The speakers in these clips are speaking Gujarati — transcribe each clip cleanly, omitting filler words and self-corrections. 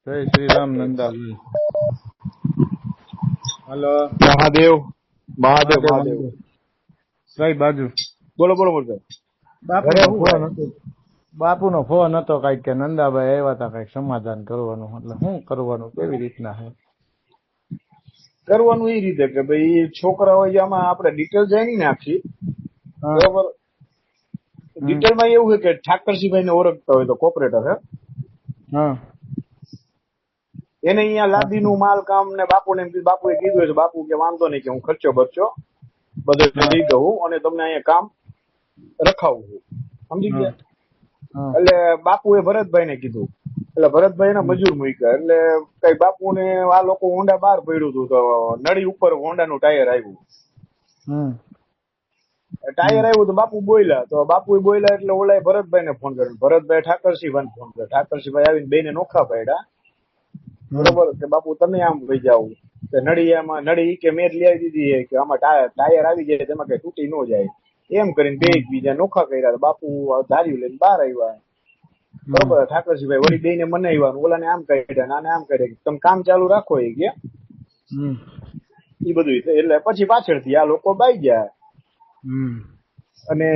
જય શ્રી રામ નંદાભાઈ. હલો મહાદેવ મહાદેવ મહાદેવ. કઈ બાજુ? બોલો બોલો બોલો. બાપુનો ફોન હતો કઈક કે નંદાભાઈ આવ્યા હતા કઈક સમાધાન કરવાનું, એટલે શું કરવાનું, કેવી રીતના છે કરવાનું એ રીતે કે ભાઈ છોકરા હોય આમાં આપણે ડિટેલ જાય નહીં નાખી, બરોબર. ડિટેલમાં એવું છે કે ઠાકરસિંહભાઈ ને ઓળખતા હોય તો કોપરેટર હે, એને અહીંયા લાદીનું માલ કામ ને બાપુને બાપુએ કીધું હોય તો બાપુ કે વાંધો નહીં કે હું ખર્ચો બરચો બધો દઈ દઉં અને તમને અહીંયા કામ રખાવું, સમજી ગયા. એટલે બાપુએ ભરતભાઈ ને કીધું, એટલે ભરતભાઈ ને મજૂર મૂક્યા, એટલે કઈ બાપુને આ લોકો હોન્ડા બહાર પડ્યું હતું તો નળી ઉપર હોન્ડાનું ટાયર આવ્યું. ટાયર આવ્યું તો બાપુ બોલ્યા, તો બાપુ બોલ્યા એટલે ઓલા ભરતભાઈ ને ફોન કર્યો, ભરતભાઈ ઠાકરસિંહભાઈ ફોન કર્યો, ઠાકરસિંહભાઈ આવીને બેને નોખા પડ્યા, બરોબર, કે બાપુ તમે આમ ભાઈ જાવ કે નળી કે મેં લઈ દીધી કે આમાં ટાયર આવી જાય તેમાં કઈ તૂટી ન જાય, એમ કરીને બે બીજા નોખા કર્યા. બાપુ ધાર્યું લઈને બહાર આવ્યા, બરોબર. ઠાકરસિંહભાઈ વળી બે ને મને આવ્યા, ઓલા ને આમ કર્યા, નાને આમ કર્યા, તમે કામ ચાલુ રાખો એ ગયા એ બધું. એટલે પછી પાછળથી આ લોકો બાઈ ગયા અને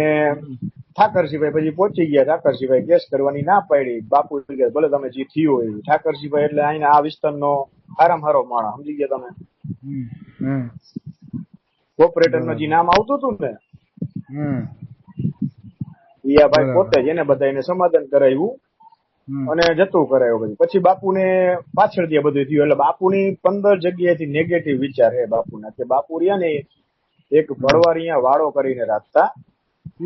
ઠાકરસિંહભાઈ પછી પહોંચી ગયા. ઠાકરસિંહભાઈ કેસ કરવાની ના પાડી, બાપુ ભલે તમે જે થયું હોય. ઠાકરસિંહભાઈ એટલે અહીંયા આ વિસ્તારનો હારામ હારો માણસ, સમજી ગયા તમે. કોપરેટર નું જે નામ આવતું હતું ને ભાઈ પોતે જ એને બધાને સમાધાન કરાવ્યું અને જતું કરાવ્યું. પછી બાપુને પાછળ ત્યાં બધું થયું, એટલે બાપુની 15 જગ્યાએથી નેગેટિવ વિચાર છે બાપુના, કે બાપુ રહ્યા ને એક ભરવાર અહીંયા વાળો કરીને રાખતા.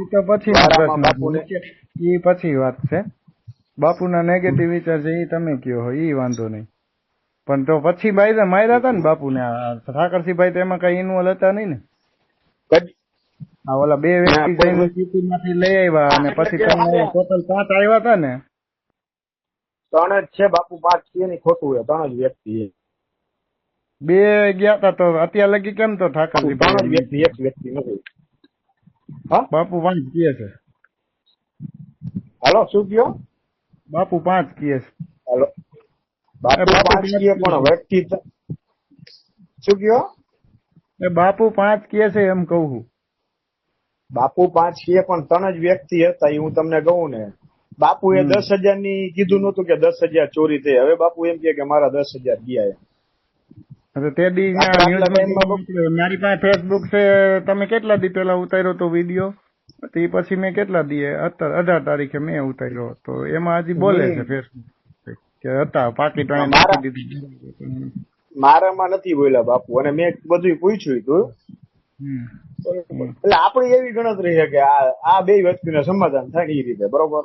એ તો પછી બાપુને એ પછી વાત છે, બાપુના નેગેટિવ વિચાર છે એ તમે કયો હોય એ વાંધો નહીં, પણ તો પછી માર્યા હતા ને બાપુને ઠાકરસિંહભાઈ તો એમાં કઈ ઇન્વોલ્વ હતા નહીં ને. હા, ઓલા બે વ્યક્તિ જઈને સીટીમાંથી લઈ આવ્યા અને પછી તમે ટોટલ 5 આવ્યા હતા ને? 3 જ છે બાપુ, 5 છે ને, ખોટું છે, 3 જ વ્યક્તિ છે. 2 ગયા હતા તો અત્યાર લગી કેમ તો ઠાકરસિંહભાઈ 3 વ્યક્તિ, એક વ્યક્તિ નથી. બાપુ 5 કહે છે. હાલો, શું કયો? બાપુ 5 કહે છે. હાલો, બાપુ 5 કહે પણ વ્યક્તિ શું કયો? બાપુ 5 કહે છે એમ કહું છું. બાપુ 5 કહે પણ 3 જ વ્યક્તિ હતા, એ હું તમને કહું ને. બાપુએ 10,000 ની કીધું નતું કે 10,000 ચોરી થઈ, હવે બાપુ એમ કે મારા 10,000 ગયા. તે દી મારી પાસે ફેસબુક છે, તમે કેટલા દી પેલા ઉતાર્યો તો વિડીયો, તે પછી મેં કેટલા દી 18 તારીખે મેં ઉતાર્યો, તો એમાં હજી બોલે છે ફેસબુક કે હતા પાકીટ નાખી દીધી. મારામાં નથી બોલ્યા બાપુ, અને મેં બધું પૂછ્યું હતું. એટલે આપડી એવી ગણતરી છે કે આ બે વ્યક્તિને સમાધાન થાય એ રીતે, બરોબર.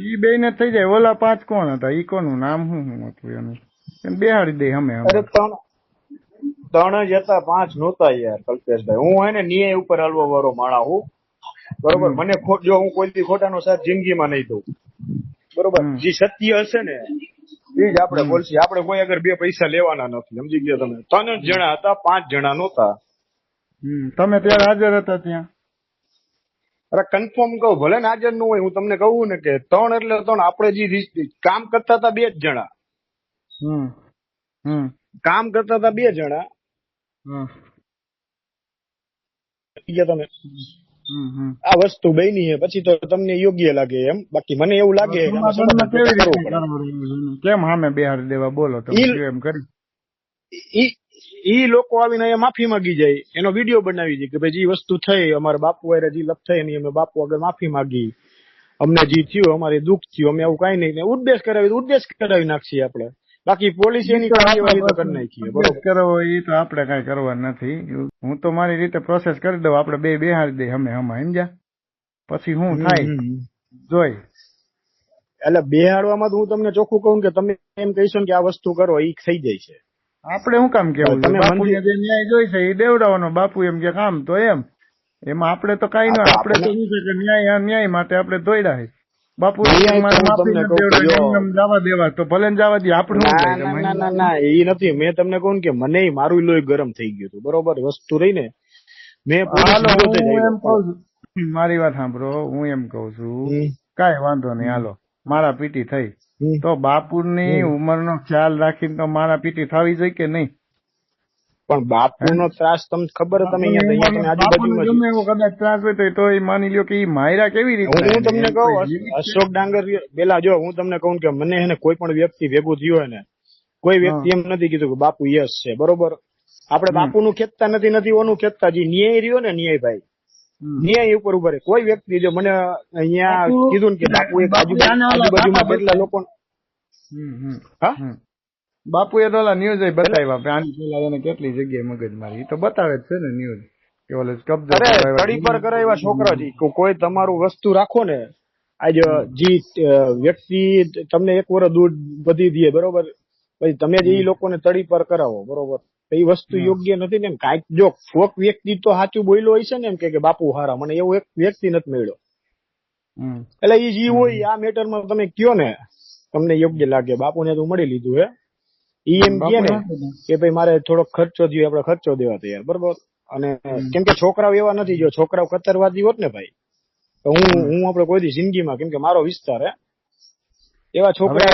ઈ બે ને થઈ જાય. ઓલા 5 કોણ હતા? ઈ કોનું નામ શું હતું એનું? બેહાડી દે અમે. અરે 3 જ હતા, 5 નહોતા યાર કલ્પેશભાઈ. હું હે ને ન્યાય ઉપર હલવો વાળો માણા હું, બરોબર. મને જો હું કોઈ ખોટાનો સાથ જિંદગીમાં નહીં દઉં, બરોબર. જે સત્ય હશે ને એ જ આપણે બોલશી. આપણે કોઈ આગળ 2 પૈસા લેવાના નથી, સમજી ગયા તમે. 3 જ જણા હતા, 5 જણા નહોતા. તમે ત્યારે હાજર હતા ત્યાં? અરે કન્ફર્મ કહું, ભલે ને હાજર ન હોય, હું તમને કહું ને કે 3 એટલે 3. આપણે જે કામ કરતા હતા 2 જ જણા, કામ કરતા હતા 2 જણા. તમે આ વસ્તુ બની છે પછી તો તમને યોગ્ય લાગે એમ, બાકી મને એવું લાગે કેમ સામે બેહાડી દેવા, બોલો તમે એમ કરી. ઈ લોકો આવીને અહીંયા માફી માંગી જાય, એનો વિડીયો બનાવી દે કે ભાઈ જે વસ્તુ થઈ અમારા બાપુ હારે જે લપ થઈ એની અમે બાપુ આગળ માફી માંગી, અમને જે થયું અમારે દુઃખ થયું, અમે આવું કઈ નહીં. ઉદ્દેશ કરાવી નાખીએ આપણે, બાકી પોલીસ એની કાર્યવાહી તો કરી નાખીએ. બરોબર કરો એ તો આપણે કઈ કરવા નથી. હું તો મારી રીતે પ્રોસેસ કરી દઉં, આપણે બે બેહાડી દઈએ અમે સમજ્યા, પછી શું થાય જોઈ. એટલે બેહાડવામાં તો હું તમને ચોખ્ખું કહું કે તમે એમ કહીશો કે આ વસ્તુ કરો એ થઈ જાય છે. આપણે શું કામ કેવું? બાપુને જે ન્યાય જોઈ છે એ દેવડાવવાનો. બાપુ એમ કે કામ તો એમાં આપણે તો કઈ ના, આપણે તો શું છે કે ન્યાય માટે આપણે દોડ્યા છે. બાપુ જવા દેવા તો ભલે જવા દે, આપણે ના એ નથી. મેં તમને કહું કે મને મારું લોહી ગરમ થઈ ગયું હતું, બરોબર. વસ્તુ રહી ને મેં મારી વાત સાંભળો, હું એમ કઉ છું કઈ વાંધો નહીં, હાલો મારા પીટી થઈ, તો બાપુની ઉંમરનો ખ્યાલ રાખીને તો મારા પીટી થવી જોઈએ કે નહીં? પણ બાપુનો ત્રાસ તમને ખબર તમે અહીંયા આજુબાજુમાં ગમે એવો કદાચ ત્રાસ હોય તો એ માની લ્યો કે એ માયરા કેવી રીતે? હું તમને કહું અશોક ડાંગર પેલા જો હું તમને કહું કે મને એને કોઈ પણ વ્યક્તિ ભેગું થયું હોય ને કોઈ વ્યક્તિ એમ નથી કીધું કે બાપુ યસ છે, બરોબર? આપણે બાપુનું ખેંચતા નથી ઓનું ખેંચતા. જે ન્યાય રહ્યો ને ન્યાય ભાઈ, ન્યાય ઉપર ઉભા રહે. કોઈ વ્યક્તિ જો મને અહીંયા કીધું ને કે બાપુ એક આજુબાજુમાં કેટલા લોકો બાપુએ તો ન્યૂઝ બતાવ્યા આની પેલા એને કેટલી જગ્યાએ મગજ મારી, તો બતાવે જ છે ને ન્યૂઝ કે ઓલે કબજો કડી પર કરાવ્યા છોકરા જી. કોઈ તમારું વસ્તુ રાખો ને, આજે જે વ્યક્તિ તમને એક વર્ષ દૂધ વધી દે, બરોબર, પછી તમે જે એ લોકોને તડી પર કરાવો, બરોબર, તો એ વસ્તુ યોગ્ય નથી ને. કાંઈક જો કોક વ્યક્તિ તો સાચું બોલ્યો હોય છે ને, એમ કે બાપુ હારા, મને એવો એક વ્યક્તિ નથી મળ્યો. એટલે એ જે હોય આ મેટરમાં તમે કયો ને તમને યોગ્ય લાગે, બાપુને તો મળી લીધું હે, ઈ એમ કે ને કે ભાઈ મારે થોડોક ખર્ચો જોઈએ, આપણે ખર્ચો દેવા તૈયાર, બરોબર. અને કેમ કે છોકરાઓ એવા નથી, જો છોકરાઓ કતરવાદી હોત ને ભાઈ, તો હું આપણે કોઈ દી જિંદગીમાં, કેમ કે મારો વિસ્તાર હે, એવા છોકરા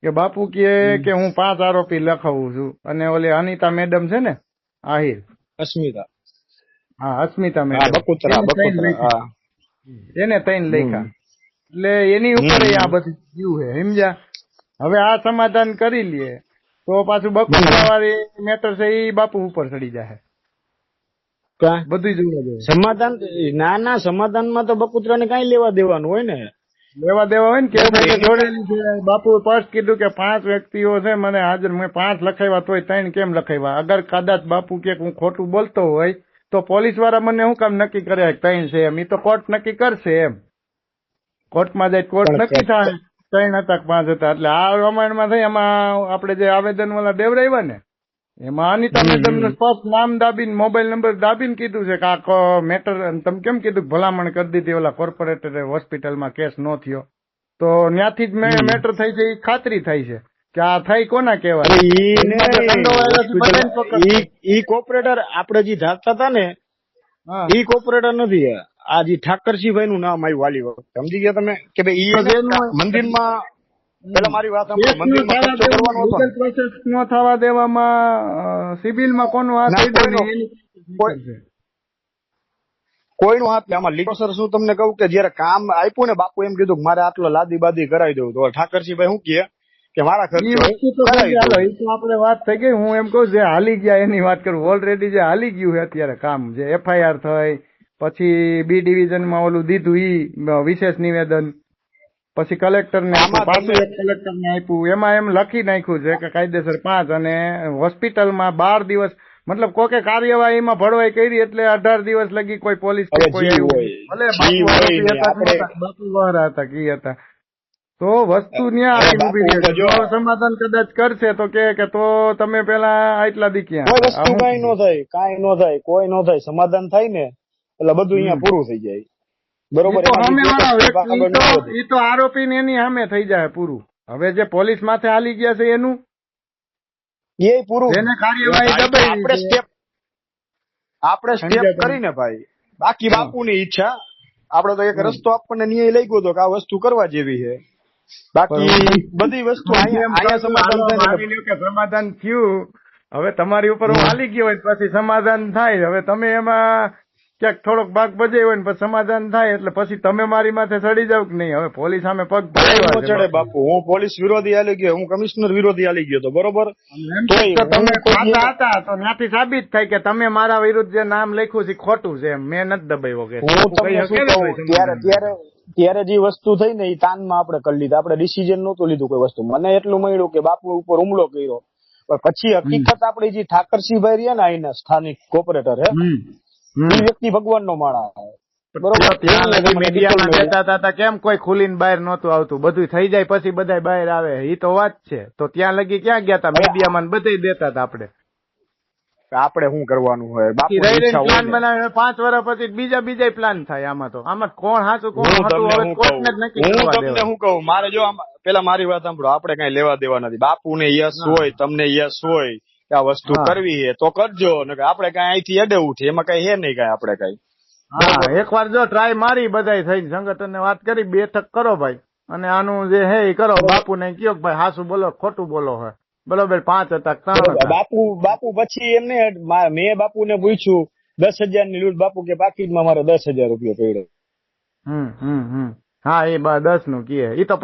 કે બાપુ કે હું 5 આરોપી લખાવું છું, અને ઓલી અનિતા મેડમ છે ને આહિર, અસ્મિતા, હા અસ્મિતા મેડમ, એને 3 લખ્યા, એટલે એની ઉપર આ બધું જીવ છે, સમજ્યા? હવે આ સમાધાન કરી લઈએ તો પાછું બકુતરા વાળી મેટર છે એ બાપુ ઉપર ચડી જાય. બધું જોવા જોઈએ સમાધાન. ના સમાધાનમાં તો બકુતરાને કઈ લેવા દેવાનું હોય ને, લેવા દેવા હોય ને કે જોડેલી છે. બાપુ ફર્સ્ટ કીધું કે 5 વ્યક્તિઓ છે મને હાજર, મેં 5 લખાવ્યા તોય 3 કેમ લખાવ્યા? અગર કદાચ બાપુ કે હું ખોટું બોલતો હોય તો પોલીસ વાળા મને શું કામ નક્કી કરે 3 છે એમ? એ તો કોર્ટ નક્કી કરશે એમ, કોર્ટમાં જાય કોર્ટ નક્કી થાય 3 હતા કે 5 હતા. એટલે આ રામાયણમાં થઈ, એમાં આપણે જે આવેદન વાળા દેવરાવ્યા ને એમાં અનિતા મેડમ નું સ્પષ્ટ નામ દાબીને મોબાઈલ નંબર દાબીને કીધું છે કે આ મેટર તમે કેમ કીધું ભલામણ કરી દીધી ઓલા કોર્પોરેટર હોસ્પિટલમાં કેસ ન થયો, તો ત્યાંથી જ મેટર થઈ છે એ ખાતરી થઈ છે કે આ થઈ કોના કહેવાય. ઈ કોર્પોરેટર આપણે જે ધાકતા હતા ને ઈ કોર્પોરેટર નથી, આ જે ઠાકરસિંહભાઈ નું નામ આવ્યું વાલી વખત, સમજી ગયા તમે? કે ભાઈ મંદિરમાં પેલા મારી વાત પ્રોસેસ ન થવા દેવામાં સિવિલમાં કોનો હાથ? કોઈનો હાથ નહીં આમાં. લીગલ સર શું તમને કહું કે જયારે કામ આપ્યું ને બાપુ એમ કીધું કે મારે આટલો લાદી બાદી કરાવી દઉં, તો ઠાકરસિંહભાઈ શું કે મારા ખર્ચો આપણે વાત થઈ ગઈ. હું એમ કહું જે હાલી ગયા એની વાત કરું, ઓલરેડી જે હાલી ગયું છે અત્યારે કામ, જે FIR થઈ, પછી B ડિવિઝનમાં ઓલું દીધું ઈ વિશેષ નિવેદન, પછી કલેક્ટરને પાછું એક કલેક્ટરને આપ્યું, એમાં એમ લખી નાખ્યું છે કે કાયદેસર 5 અને હોસ્પિટલમાં 12 દિવસ, મતલબ કોકે કાર્યવાહીમાં ભળવાઈ કરી એટલે 18 દિવસ લગી કોઈ પોલીસ કે કોઈ બાપુ વાળા હતા કી હતા, તો વસ્તુ ન્યા ઉભી રહે. જો સમાધાન કદાચ કરશે તો કે તો તમે પેલા આટલા દી ક્યાં વસ્તુ કઈ ન થાય, કોઈ ન થાય, સમાધાન થાય ને એટલે બધું અહીંયા પૂરું થઈ જાય, બરોબર? એ તો આરોપી ને એની સામે થઈ જાય પૂરું. હવે જે પોલીસ માથે હાલી ગયા છે એનું એ પૂરું, એને કાર્યવાહી આપણે સ્ટેપ કરીને ભાઈ. બાકી બાપુની ઈચ્છા, આપડે તો એક રસ્તો આપણને ન્યાય લઈ ગયો હતો કે આ વસ્તુ કરવા જેવી છે, બાકી બધી વસ્તુ સમાધાન થયું. હવે તમારી ઉપર હું હાલી ગયો હોય પછી સમાધાન થાય, હવે તમે એમાં ક્યાંક થોડોક ભાગ ભજે હોય ને પછી સમાધાન થાય એટલે પછી તમે મારી માથે ચડી જાવ કે નહીં? હવે પોલીસ સામે પગ ચડે બાપુ, હું પોલીસ વિરોધી હાલી ગયો, હું કમિશનર વિરોધી હાલી ગયો તો, બરોબર? તમે હતા તો ત્યાંથી સાબિત થાય કે તમે મારા વિરુદ્ધ જે નામ લખ્યું છે ખોટું છે, મેં નથી દબાવ્યો કે ત્યારે જે વસ્તુ થઈ ને એ તાનમાં આપણે કરી લીધા, આપણે ડિસિઝન નહોતું લીધું કોઈ વસ્તુ. મને એટલું મળ્યું કે બાપુ ઉપર હુમલો કર્યો, પણ પછી હકીકત આપડી જે ઠાકરસિંહભાઈ રહ્યા ને અહીંના સ્થાનિક કોર્પોરેટર હે, એ વ્યક્તિ ભગવાન નો માણા, બરોબર? મીડિયામાં દેતા હતા કેમ કોઈ ખુલીને બહાર નહોતું આવતું, બધું થઈ જાય પછી બધા બહાર આવે, એ તો વાત છે. તો ત્યાં લગી ક્યાં ગયા હતા? મીડિયામાં બધે દેતા હતા. આપણે શું કરવાનું હોય? પ્લાન બનાવે 5 વર્ષ પછી બીજા પ્લાન થાય. આમાં કોણ સાચું કોણ ખોટું કોર્ટને જ નક્કી કરવા દેવાનું. તમને શું કહું, મારે જો પેલા મારી વાત સાંભળો, આપણે કઈ લેવા દેવા નથી. બાપુને યસ હોય, તમને યસ હોય કે આ વસ્તુ કરવી છે તો કરજો, ને આપણે કઈ અહીંથી અડે ઉઠી એમાં કઈ હે નહીં, કઈ આપણે કઈ. એકવાર જો ટ્રાય મારી બધા થઈને સંગઠન ને વાત કરી, બેઠક કરો ભાઈ, અને આનું જે હે એ કરો. બાપુ ને કયો કે ભાઈ હાસુ બોલો ખોટું બોલો હોય. બરોબર 5 હતા 3 હતા. બાપુ પછી એમને મેં બાપુ ને પૂછ્યું 10,000 ની લૂંટ. બાપુ કે પાકીટમાં મારો 10,000 રૂપિયા પડ્યો. હા એ 10 નું કહે. ઈ તો